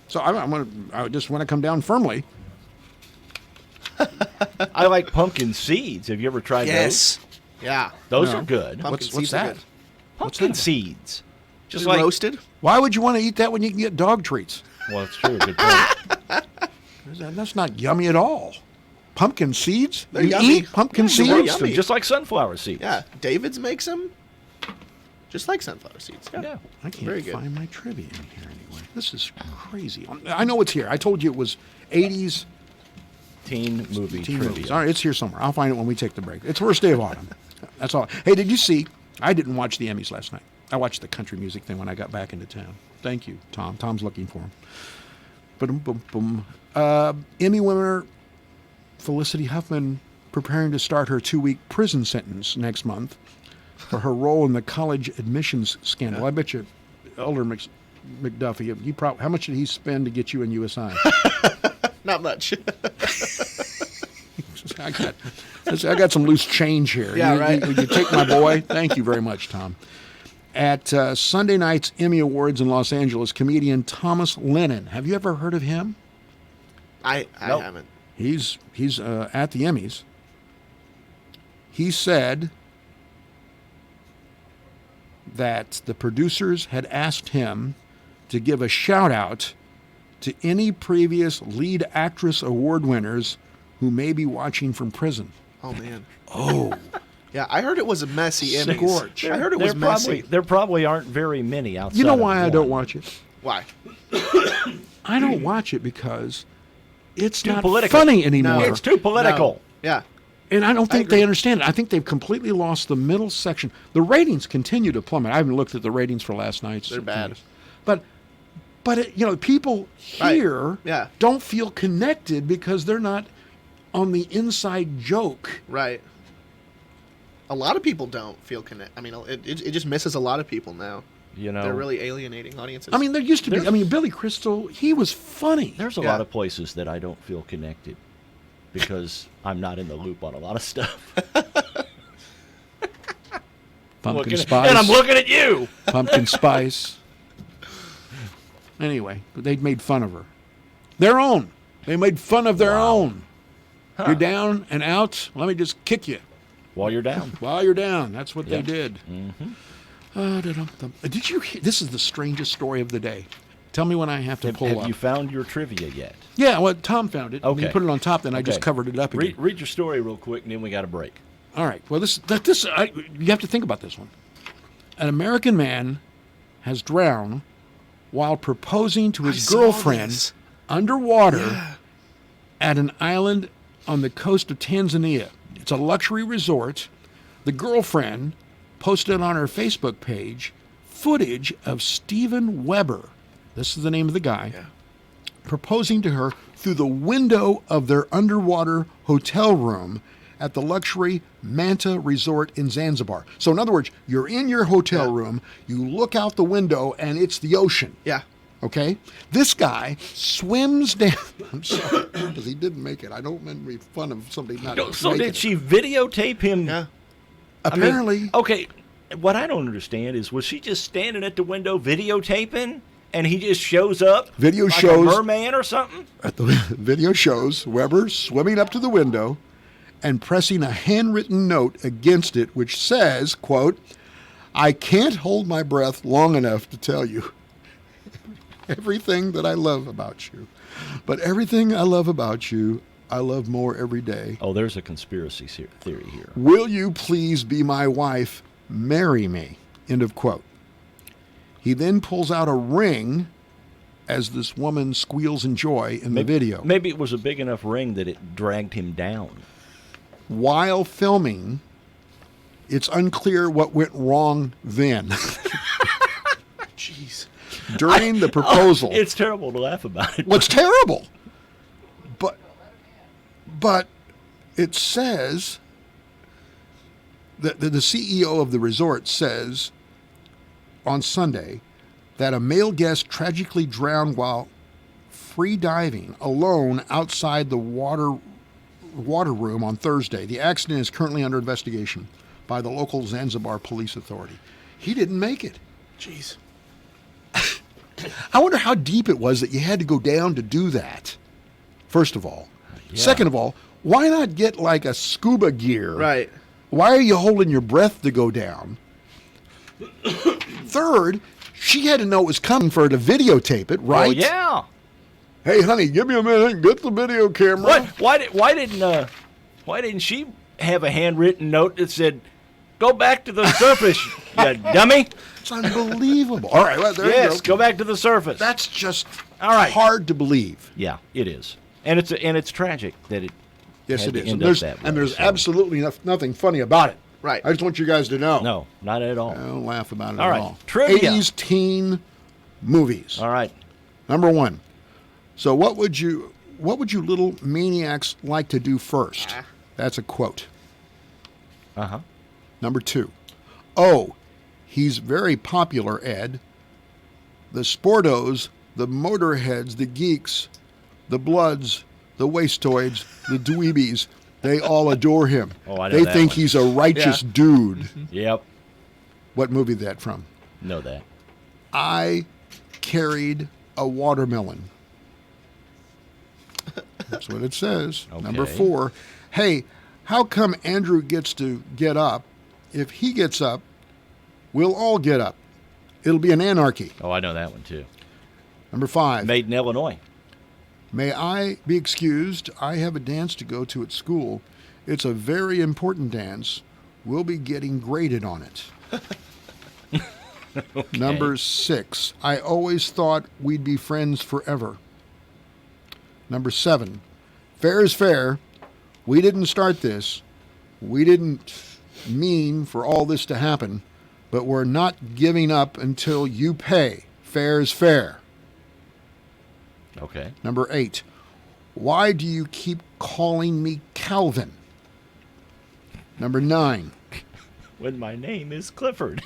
So I just want to come down firmly.
I like pumpkin seeds. Have you ever tried
Yes. Yeah.
those? Those
No.
are good.
Pumpkin
What's
seeds are
that?
good.
Pumpkin seeds. Just
They're
like
roasted.
Why would you want to eat that when you can get dog treats?
Well, it's true. Good point.
That's not yummy at all. Pumpkin seeds?
They're
you
yummy.
eat pumpkin
Yeah,
seeds?
they're
Roast them,
yummy.
just like sunflower seeds.
Yeah. David's makes them just like sunflower seeds. Yeah.
Yeah.
I can't
Very good.
find my trivia in here anyway. This is crazy. I know it's here. I told you it was 80s
Teen movie trivia.
movies. All right, it's here somewhere. I'll find it when we take the break. It's the first day of autumn. That's all. Hey, did you see? I didn't watch the Emmys last night. I watched the country music thing when I got back into town. Thank you, Tom. Tom's looking for him. Boom, boom, boom. Emmy winner Felicity Huffman preparing to start her 2-week prison sentence next month for her role in the college admissions scandal. I bet you, Elder McDuffie, how much did he spend to get you in USI?
Not much.
I got some loose change here.
Yeah, right.
You take my boy? Thank you very much, Tom. At Sunday night's Emmy Awards in Los Angeles, comedian Thomas Lennon. Have you ever heard of him?
I haven't.
He's at the Emmys. He said that the producers had asked him to give a shout out to any previous lead actress award winners who may be watching from prison.
Oh, man.
Oh.
Yeah, I heard it was a messy Emmys.
Scorch.
I heard it was messy.
There probably aren't very many outside.
You know
of
why I
one.
don't watch it?
Why?
I don't watch it because it's
Too
not
political.
funny anymore.
No. It's too political.
No. Yeah.
And I don't think they understand it. I think they've completely lost the middle section. The ratings continue to plummet. I haven't looked at the ratings for last night's.
They're bad.
But people here
Yeah.
don't feel connected because they're not on the inside joke.
Right. A lot of people don't feel connected. I mean, it just misses a lot of people now.
You know,
they're really alienating audiences.
I mean, there used to be. I mean, Billy Crystal, he was funny.
There's a lot of places that I don't feel connected because I'm not in the loop on a lot of stuff.
Pumpkin Spice.
And I'm looking at you.
Pumpkin Spice. Anyway, but they made fun of her. Their own. They made fun of their own.
Huh.
You're down and out. Let me just kick you.
While you're down.
While you're down. That's what they did.
Mm-hmm.
Did you hear? This is the strangest story of the day. Tell me when I have to pull up.
Have you found your trivia yet?
Yeah, well, Tom found it.
Okay.
He put it on top, then I just covered it up again.
Read your story real quick, and then we got a break.
All right. Well, you have to think about this one. An American man has drowned while proposing to his girlfriend underwater at an island on the coast of Tanzania. It's a luxury resort. The girlfriend posted on her Facebook page footage of Steven Weber, this is the name of the guy, proposing to her through the window of their underwater hotel room at the luxury Manta Resort in Zanzibar. So in other words, you're in your hotel room, you look out the window, and it's the ocean.
Yeah.
Okay? This guy swims down. I'm sorry, because he didn't make it. I don't mean to make fun of somebody not
So
making
did
it.
she videotape him?
Yeah.
Apparently.
Okay, what I don't understand is, was she just standing at the window videotaping, and he just shows up
Video
like
shows-
a merman or something?
The video shows Weber swimming up to the window and pressing a handwritten note against it which says, quote, "I can't hold my breath long enough to tell you everything that I love about you. But everything I love about you, I love more every day.
Oh, there's a conspiracy theory here.
Will you please be my wife? Marry me." End of quote. He then pulls out a ring as this woman squeals in joy in the video.
Maybe it was a big enough ring that it dragged him down.
While filming, it's unclear what went wrong then.
Jeez.
During the proposal.
It's terrible to laugh about it.
Well, it's terrible. But it says that the CEO of the resort says on Sunday that a male guest tragically drowned while free diving alone outside the water room on Thursday. The accident is currently under investigation by the local Zanzibar Police Authority. He didn't make it.
Jeez.
I wonder how deep it was that you had to go down to do that, first of all.
Yeah.
Second of all, why not get like a scuba gear?
Right.
Why are you holding your breath to go down? Third, she had to know it was coming for her to videotape it, right?
Oh, yeah.
Hey, honey, give me a minute. Get the video camera.
What? Why didn't she have a handwritten note that said, "Go back to the surface, you dummy"?
It's unbelievable. All right, well, there you
go back to the surface.
That's just
all right.
hard to believe.
Yeah, it is. And it's tragic that it.
Yes,
had
it
to
is.
end
And
up that way,
there's
so.
absolutely nothing funny about it.
Right.
I just want you guys to know.
No, not at all.
Don't laugh about it
All
at
right.
all.
Trivia.
80s teen movies.
All right.
Number 1. So what would you little maniacs like to do first? That's a quote.
Uh-huh.
Number 2. Oh, he's very popular, Ed. The sportos, the motorheads, the geeks, the bloods, the wastoids, the dweebies, they all adore him.
Oh, I know
they
that
think
one.
he's a righteous
Yeah.
dude.
Yep.
What movie is that from?
Know that.
I carried a watermelon. That's what it says.
Okay.
Number 4. Hey, how come Andrew gets to get up? If he gets up, we'll all get up. It'll be an anarchy.
Oh, I know that one too.
Number 5.
Made in Illinois.
May I be excused? I have a dance to go to at school. It's a very important dance. We'll be getting graded on it.
Okay.
Number 6. I always thought we'd be friends forever. Number 7. Fair is fair. We didn't start this. We didn't mean for all this to happen, but we're not giving up until you pay. Fair is fair.
Okay.
Number 8. Why do you keep calling me Calvin? Number 9.
When my name is Clifford.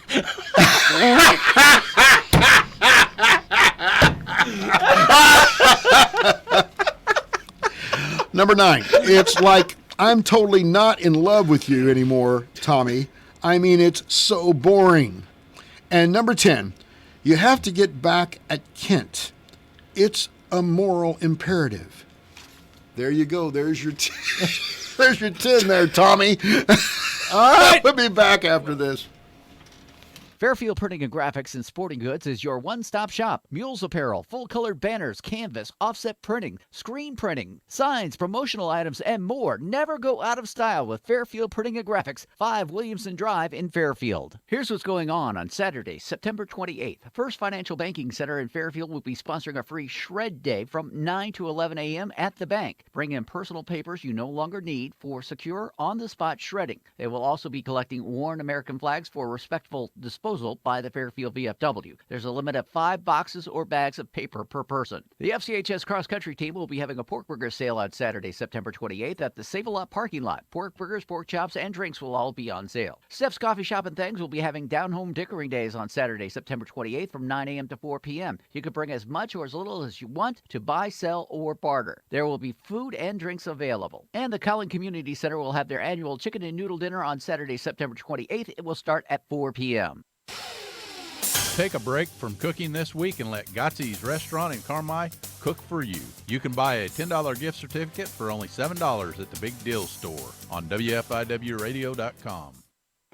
Number 9. It's like I'm totally not in love with you anymore, Tommy. I mean, it's so boring. And number 10. You have to get back at Kent. It's a moral imperative. There you go. There's your there's your 10 there, Tommy. All right. We'll be back after this.
Fairfield Printing and Graphics and Sporting Goods is your one-stop shop. Mules apparel, full-color banners, canvas, offset printing, screen printing, signs, promotional items, and more. Never go out of style with Fairfield Printing and Graphics, 5 Williamson Drive in Fairfield. Here's what's going on Saturday, September 28th. First Financial Banking Center in Fairfield will be sponsoring a free shred day from 9 to 11 a.m. at the bank. Bring in personal papers you no longer need for secure, on-the-spot shredding. They will also be collecting worn American flags for respectful disposal by the Fairfield VFW. There's a limit of 5 boxes or bags of paper per person. The FCHS cross-country team will be having a pork burger sale on Saturday, September 28th at the Save-A-Lot parking lot. Pork burgers, pork chops, and drinks will all be on sale. Steph's Coffee Shop and Things will be having down-home dickering days on Saturday, September 28th from 9 a.m. to 4 p.m. You can bring as much or as little as you want to buy, sell, or barter. There will be food and drinks available. And the Collin Community Center will have their annual chicken and noodle dinner on Saturday, September 28th. It will start at 4 p.m.
Take a break from cooking this week and let Gotzi's Restaurant in Carmi cook for you. You can buy a $10 gift certificate for only $7 at the Big Deal Store on WFIWradio.com.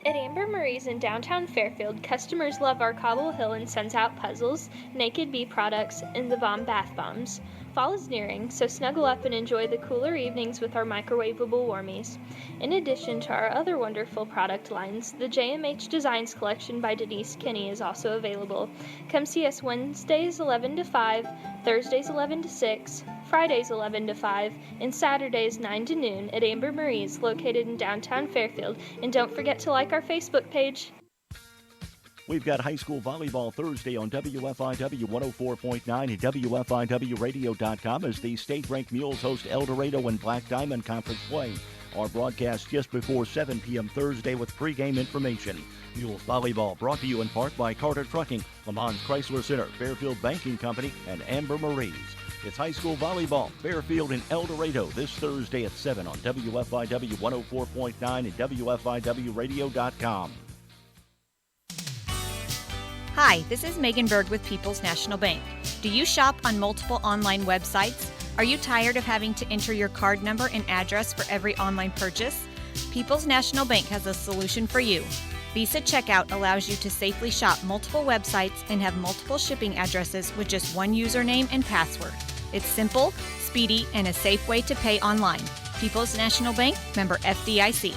At Amber Marie's in downtown Fairfield, customers love our Cobble Hill and Suns Out puzzles, Naked Bee products, and the Vom bath bombs. Fall is nearing, so snuggle up and enjoy the cooler evenings with our microwavable warmies. In addition to our other wonderful product lines, the JMH Designs collection by Denise Kinney is also available. Come see us Wednesdays 11 to 5, Thursdays 11 to 6, Fridays 11 to 5, and Saturdays 9 to noon at Amber Marie's located in downtown Fairfield. And don't forget to like our Facebook page.
We've got high school volleyball Thursday on WFIW 104.9 and WFIWradio.com as the state-ranked Mules host El Dorado and Black Diamond Conference play. Our broadcast just before 7 p.m. Thursday with pregame information. Mules volleyball brought to you in part by Carter Trucking, Lamont Chrysler Center, Fairfield Banking Company, and Amber Marie's. It's high school volleyball, Fairfield and El Dorado this Thursday at 7 on WFIW 104.9 and WFIWradio.com.
Hi, this is Megan Berg with People's National Bank. Do you shop on multiple online websites? Are you tired of having to enter your card number and address for every online purchase? People's National Bank has a solution for you. Visa Checkout allows you to safely shop multiple websites and have multiple shipping addresses with just one username and password. It's simple, speedy, and a safe way to pay online. People's National Bank, member FDIC.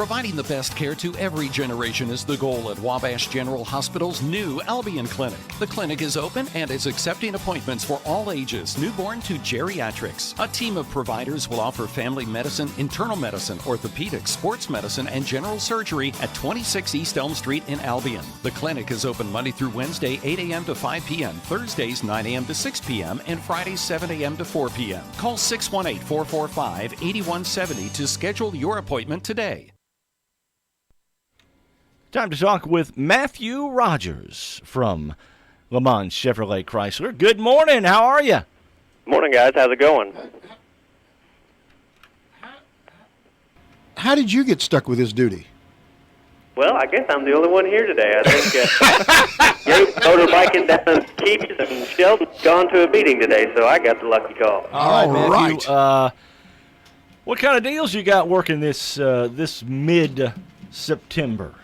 Providing the best care to every generation is the goal at Wabash General Hospital's new Albion Clinic. The clinic is open and is accepting appointments for all ages, newborn to geriatrics. A team of providers will offer family medicine, internal medicine, orthopedics, sports medicine, and general surgery at 26 East Elm Street in Albion. The clinic is open Monday through Wednesday, 8 a.m. to 5 p.m., Thursdays, 9 a.m. to 6 p.m., and Fridays, 7 a.m. to 4 p.m. Call 618-445-8170 to schedule your appointment today.
Time to talk with Matthew Rogers from Le Mans Chevrolet Chrysler. Good morning. How are you?
Morning, guys. How's it going?
How did you get stuck with this duty?
Well, I guess I'm the only one here today. I think Gabe motorbiking down Keys and Sheldon's gone to a meeting today, so I got the lucky call.
All right, Matthew. What kind of deals you got working this mid-September?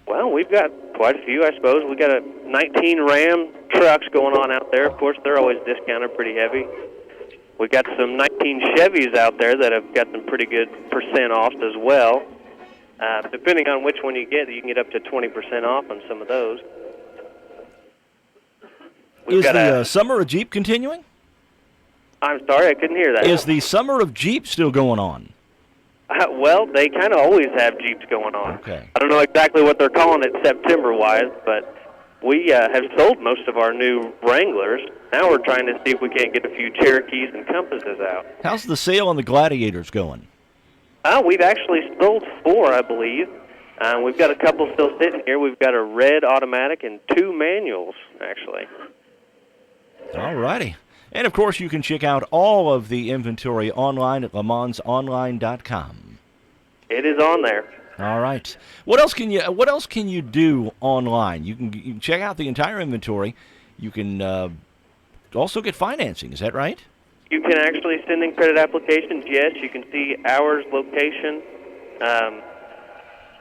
Well, we've got quite a few, I suppose. We got a 19 Ram trucks going on out there. Of course, they're always discounted pretty heavy. We got some 19 Chevys out there that have got some pretty good percent off as well. Depending on which one you can get up to 20% off on some of those.
Is the Summer of Jeep continuing?
I'm sorry, I couldn't hear that.
Is the Summer of Jeep still going on?
Well, they kind of always have Jeeps going on.
Okay.
I don't know exactly what they're calling it September-wise, but we have sold most of our new Wranglers. Now we're trying to see if we can't get a few Cherokees and Compasses out.
How's the sale on the Gladiators going?
We've actually sold 4, I believe. We've got a couple still sitting here. We've got a red automatic and 2 manuals, actually.
All righty. And, of course, you can check out all of the inventory online at lemansonline.com.
It is on there.
All right. What else can you do online? You can check out the entire inventory. You can also get financing. Is that right?
You can actually send in credit applications, yes. You can see hours, location.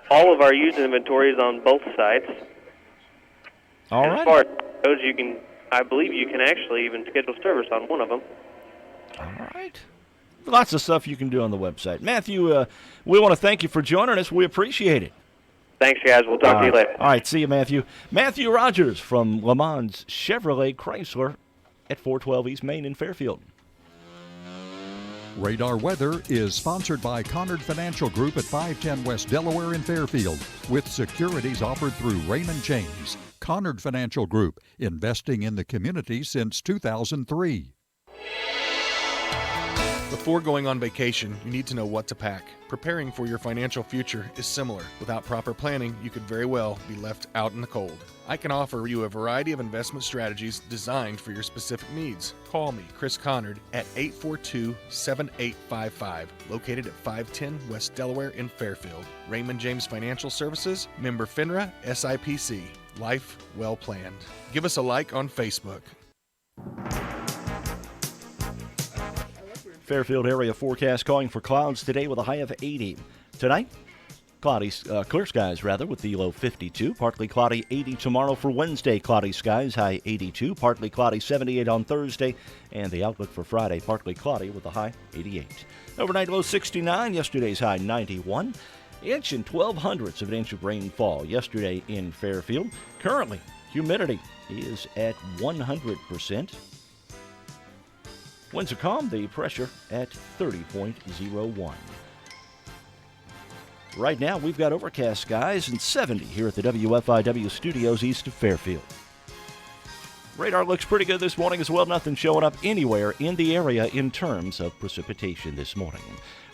All of our used inventory is on both sites.
All
and
right.
As far as those, I believe you can actually even schedule service on one of them.
All right. Lots of stuff you can do on the website. Matthew, we want to thank you for joining us. We appreciate it.
Thanks, guys. We'll talk to you later.
All right. See you, Matthew. Matthew Rogers from Le Mans Chevrolet Chrysler at 412 East Main in Fairfield.
Radar Weather is sponsored by Conard Financial Group at 510 West Delaware in Fairfield, with securities offered through Raymond James. Conard Financial Group, investing in the community since 2003.
Before going on vacation, you need to know what to pack. Preparing for your financial future is similar. Without proper planning, you could very well be left out in the cold. I can offer you a variety of investment strategies designed for your specific needs. Call me, Chris Conard, at 842-7855, located at 510 West Delaware in Fairfield. Raymond James Financial Services, member FINRA, SIPC. Life well planned. Give us a like on Facebook.
Fairfield area forecast calling for clouds today with a high of 80. Tonight, cloudy, clear skies rather, with the low 52. Partly cloudy 80 tomorrow for Wednesday. Cloudy skies, high 82. Partly cloudy 78 on Thursday. And the outlook for Friday, partly cloudy with a high 88. Overnight low 69. Yesterday's high 91. Inch and 0.12 of an inch of rainfall yesterday in Fairfield. Currently, humidity is at 100%. Winds are calm, the pressure at 30.01. Right now, we've got overcast skies and 70 here at the WFIW studios east of Fairfield. Radar looks pretty good this morning as well. Nothing showing up anywhere in the area in terms of precipitation this morning.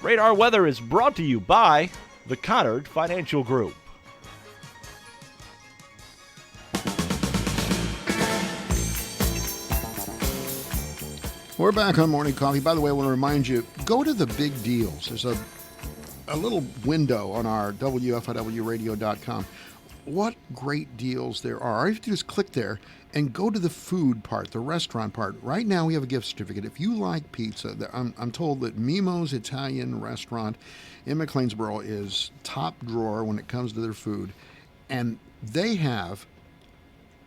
Radar weather is brought to you by the Conard Financial Group.
We're back on Morning Coffee. By the way, I want to remind you, go to the big deals. There's a little window on our WFIWradio.com. What great deals there are. All you have to do is click there and go to the food part, the restaurant part. Right now we have a gift certificate. If you like pizza, I'm told that Mimo's Italian Restaurant in McLeansboro is top drawer when it comes to their food. And they have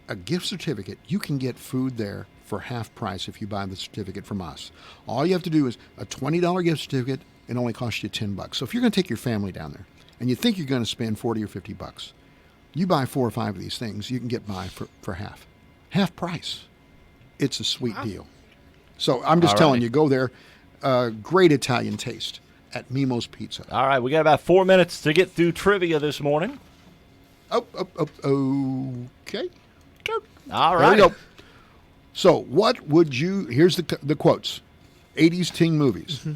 a gift certificate. You can get food there for half price if you buy the certificate from us. All you have to do is a $20 gift certificate. It only costs you $10. So if you're going to take your family down there and you think you're going to spend 40 or 50 bucks. You buy 4 or 5 of these things, you can get by for half price. It's a sweet deal. So I'm just telling you, go there. Great Italian taste at Mimo's Pizza.
All right, we got about 4 minutes to get through trivia this morning.
Okay.
All
There
right.
we go. So what would you, here's the quotes, 80s teen movies.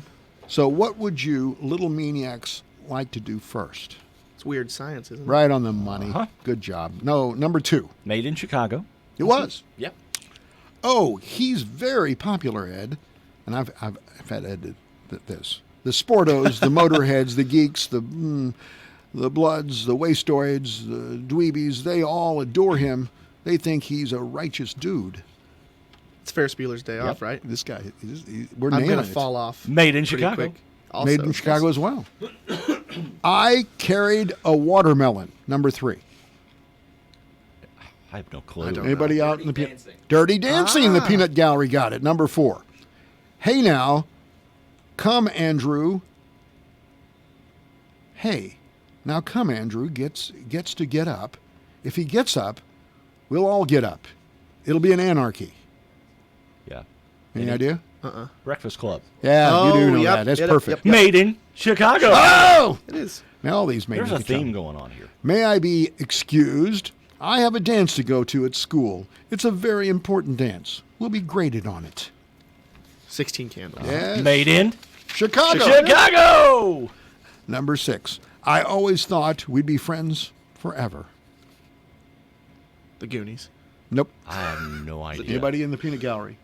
So what would you little maniacs like to do first?
It's weird science, isn't it?
Right on the money. Good job. No, number 2.
Made in Chicago.
It was.
Yep.
Oh, he's very popular, Ed. And I've had Ed this. The Sportos, the Motorheads, the Geeks, the Bloods, the Wastoids, the Dweebies, they all adore him. They think he's a righteous dude.
It's Ferris Bueller's Day Off, right?
This guy, we're
I'm
nailing
gonna
it.
fall off.
Made in
pretty
Chicago.
quick. Also,
Made in Chicago as well. I carried a watermelon, number 3.
I have no clue.
Anybody out in the Dirty Dancing? The Peanut Gallery got it. Number 4. Hey now, come Andrew. Hey, now come Andrew gets to get up. If he gets up, we'll all get up. It'll be an anarchy.
Yeah.
Any idea?
Breakfast Club.
Yeah, you do know that. That's perfect.
Made in Chicago.
Oh!
It is.
Now all these made
There's
in
a
Chicago.
theme going on here.
May I be excused? I have a dance to go to at school. It's a very important dance. We'll be graded on it.
16 Candles.
Yes.
Made in
Chicago.
Chicago.
Number 6. I always thought we'd be friends forever.
The Goonies.
Nope.
I have no idea.
Anybody in the Peanut Gallery?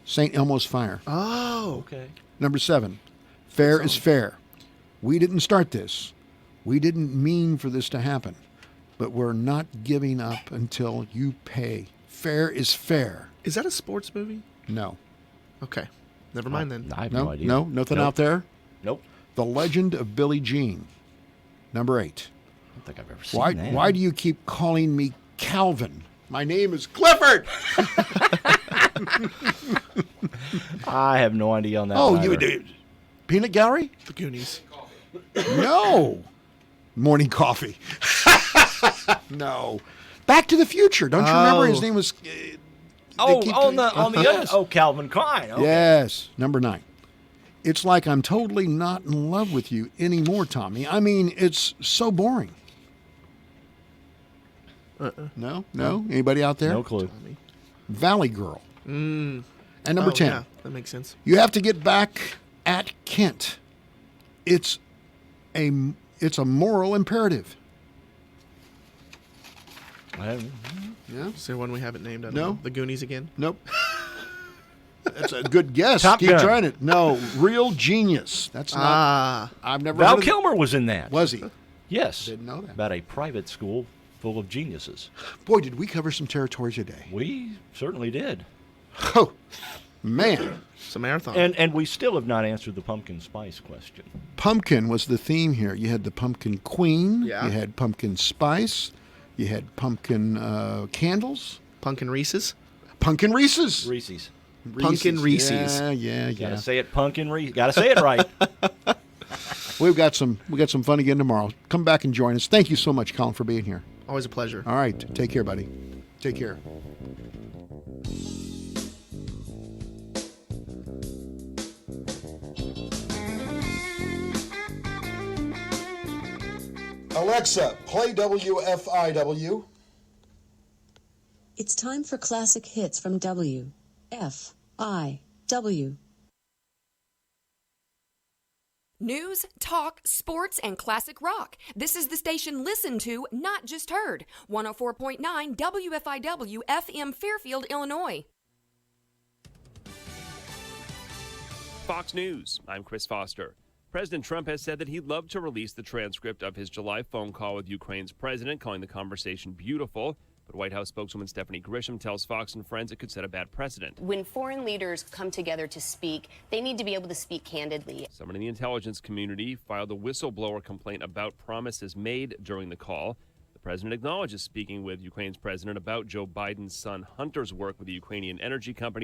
St. Elmo's Fire.
Oh.
Okay.
Number 7. Fair is fair. We didn't start this. We didn't mean for this to happen. But we're not giving up until you pay. Fair is fair.
Is that a sports movie?
No.
Okay. Never mind then.
I have no idea.
No, nothing
Nope.
out there?
Nope.
The Legend of Billie Jean. Number 8.
I don't think I've ever seen that.
Why do you keep calling me Calvin? My name is Clifford.
I have no idea on that.
Oh,
one
you
either.
do. Peanut Gallery?
The Goonies.
No. Morning coffee. No. Back to the Future. Don't you remember his name was?
On the Calvin Klein. Okay.
Yes. Number 9. It's like I'm totally not in love with you anymore, Tommy. I mean, it's so boring. No. Anybody out there?
No clue.
Valley Girl. And number 10.
Yeah, that makes sense.
You have to get back at Kent. It's a moral imperative. Yeah.
Is there one we haven't named? I don't
No.
know. The Goonies again?
Nope. That's a good guess.
Top
Keep
Gun.
trying it. No, Real Genius. That's not. I've never.
Val
heard of
Kilmer was in that.
Was he?
Yes.
Didn't know that.
About a private school full of geniuses.
Boy, did we cover some territory today.
We certainly did.
Oh, man.
It's a marathon.
And we still have not answered the pumpkin spice question.
Pumpkin was the theme here. You had the pumpkin queen.
Yeah.
You had pumpkin spice. You had pumpkin candles.
Pumpkin Reese's.
Pumpkin Reese's.
Reese's.
Pumpkin Reese's.
Yeah.
Gotta say it, pumpkin Reese's. Gotta say it right.
We got some fun again tomorrow. Come back and join us. Thank you so much, Colin, for being here.
Always a pleasure.
All right. Take care, buddy. Take care. Alexa, play WFIW.
It's time for classic hits from WFIW.
News, talk, sports, and classic rock. This is the station listened to, not just heard. 104.9 WFIW FM Fairfield, Illinois.
Fox News, I'm Chris Foster. President Trump has said that he'd love to release the transcript of his July phone call with Ukraine's president, calling the conversation beautiful. But White House spokeswoman Stephanie Grisham tells Fox and Friends it could set a bad precedent.
When foreign leaders come together to speak, they need to be able to speak candidly.
Someone in the intelligence community filed a whistleblower complaint about promises made during the call. The president acknowledges speaking with Ukraine's president about Joe Biden's son Hunter's work with the Ukrainian energy company.